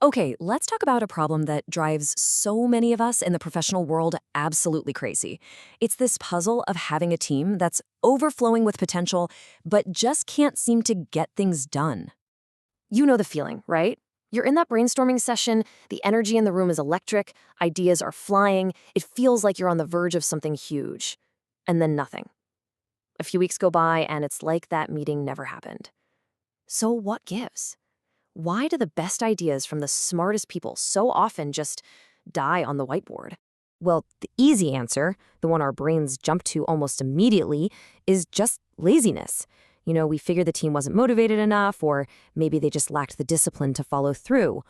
Okay, let's talk about a problem that drives so many of us in the professional world absolutely crazy. It's this puzzle of having a team that's overflowing with potential, but just can't seem to get things done. You know the feeling, right? You're in that brainstorming session, the energy in the room is electric, ideas are flying, it feels like you're on the verge of something huge. And then nothing. A few weeks go by, and it's like that meeting never happened. So what gives? Why do the best ideas from the smartest people so often just die on the whiteboard? Well, the easy answer, the one our brains jump to almost immediately, is just laziness. We figure the team wasn't motivated enough, or maybe they just lacked the discipline to follow through.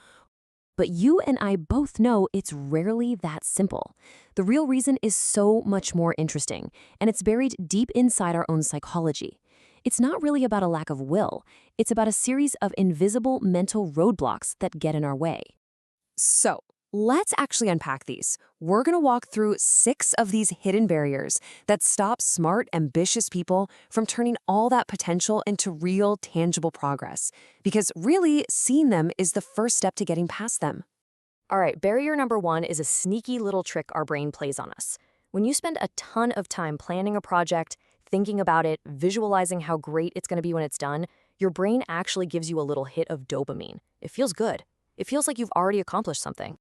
But you and I both know it's rarely that simple. The real reason is so much more interesting, and it's buried deep inside our own psychology. It's not really about a lack of will. It's about a series of invisible mental roadblocks that get in our way. So, let's actually unpack these. We're going to walk through 6 of these hidden barriers that stop smart, ambitious people from turning all that potential into real, tangible progress. Because really, seeing them is the first step to getting past them. All right, barrier number 1 is a sneaky little trick our brain plays on us. When you spend a ton of time planning a project, thinking about it, visualizing how great it's going to be when it's done, your brain actually gives you a little hit of dopamine. It feels good. It feels like you've already accomplished something.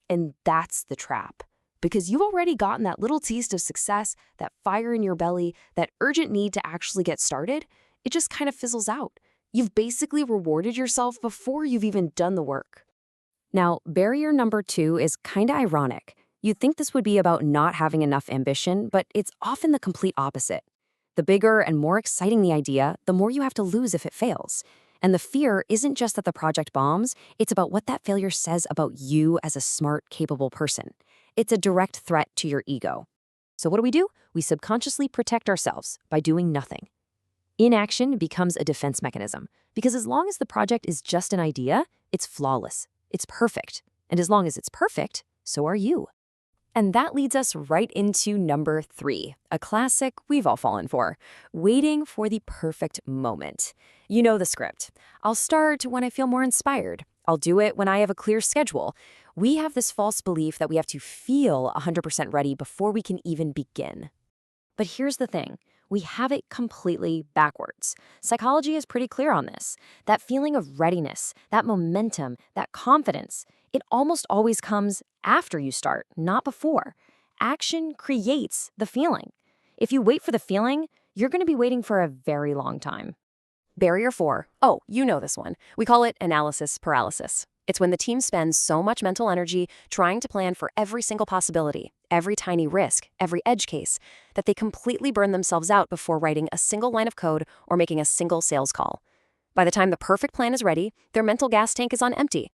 And that's the trap. Because you've already gotten that little taste of success, that fire in your belly, that urgent need to actually get started, it just kind of fizzles out. You've basically rewarded yourself before you've even done the work. Now, barrier number 2 is kind of ironic. You'd think this would be about not having enough ambition, but it's often the complete opposite. The bigger and more exciting the idea, the more you have to lose if it fails. And the fear isn't just that the project bombs, it's about what that failure says about you as a smart, capable person. It's a direct threat to your ego. So what do? We subconsciously protect ourselves by doing nothing. Inaction becomes a defense mechanism, because as long as the project is just an idea, it's flawless, it's perfect. And as long as it's perfect, so are you. And that leads us right into number 3, a classic we've all fallen for, waiting for the perfect moment. You know the script. I'll start when I feel more inspired. I'll do it when I have a clear schedule. We have this false belief that we have to feel 100% ready before we can even begin. But here's the thing. We have it completely backwards. Psychology is pretty clear on this. That feeling of readiness, that momentum, that confidence, it almost always comes after you start, not before. Action creates the feeling. If you wait for the feeling, you're going to be waiting for a very long time. Barrier 4. Oh, you know this one. We call it analysis paralysis. It's when the team spends so much mental energy trying to plan for every single possibility, every tiny risk, every edge case, that they completely burn themselves out before writing a single line of code or making a single sales call. By the time the perfect plan is ready, their mental gas tank is on empty.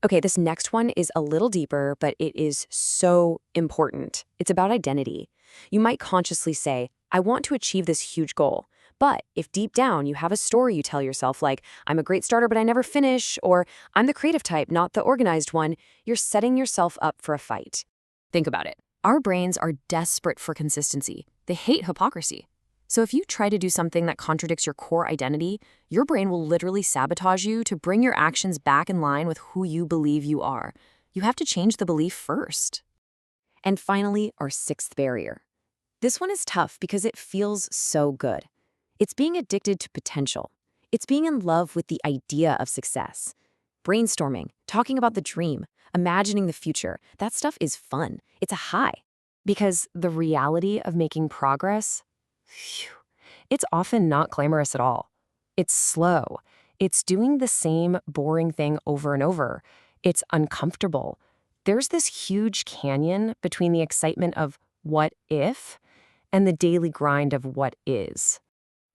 Okay, this next one is a little deeper, but it is so important. It's about identity. You might consciously say, I want to achieve this huge goal. But if deep down you have a story you tell yourself like, I'm a great starter but I never finish, or I'm the creative type, not the organized one, you're setting yourself up for a fight. Think about it. Our brains are desperate for consistency. They hate hypocrisy. So if you try to do something that contradicts your core identity, your brain will literally sabotage you to bring your actions back in line with who you believe you are. You have to change the belief first. And finally, our 6th barrier. This one is tough because it feels so good. It's being addicted to potential. It's being in love with the idea of success. Brainstorming, talking about the dream, imagining the future, that stuff is fun. It's a high. Because the reality of making progress, it's often not glamorous at all. It's slow. It's doing the same boring thing over and over. It's uncomfortable. There's this huge canyon between the excitement of what if and the daily grind of what is.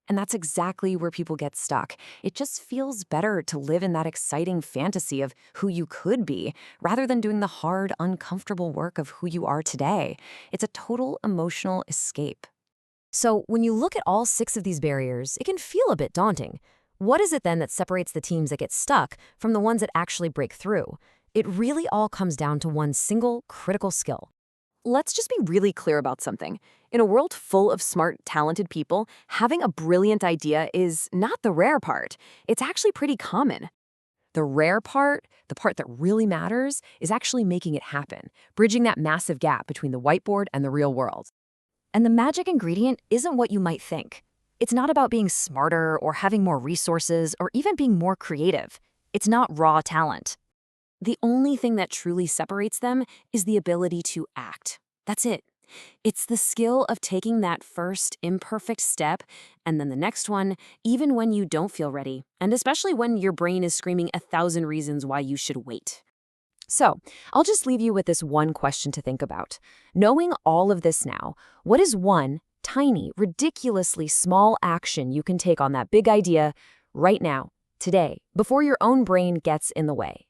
And that's exactly where people get stuck. It just feels better to live in that exciting fantasy of who you could be, rather than doing the hard, uncomfortable work of who you are today. It's a total emotional escape. So when you look at all 6 of these barriers, it can feel a bit daunting. What is it then that separates the teams that get stuck from the ones that actually break through? It really all comes down to one single critical skill. Let's just be really clear about something. In a world full of smart, talented people, having a brilliant idea is not the rare part. It's actually pretty common. The rare part, the part that really matters, is actually making it happen, bridging that massive gap between the whiteboard and the real world. And the magic ingredient isn't what you might think. It's not about being smarter or having more resources or even being more creative. It's not raw talent. The only thing that truly separates them is the ability to act. That's it. It's the skill of taking that first imperfect step and then the next one, even when you don't feel ready, and especially when your brain is screaming 1,000 reasons why you should wait. So, I'll just leave you with this one question to think about. Knowing all of this now, what is one tiny, ridiculously small action you can take on that big idea right now, today, before your own brain gets in the way?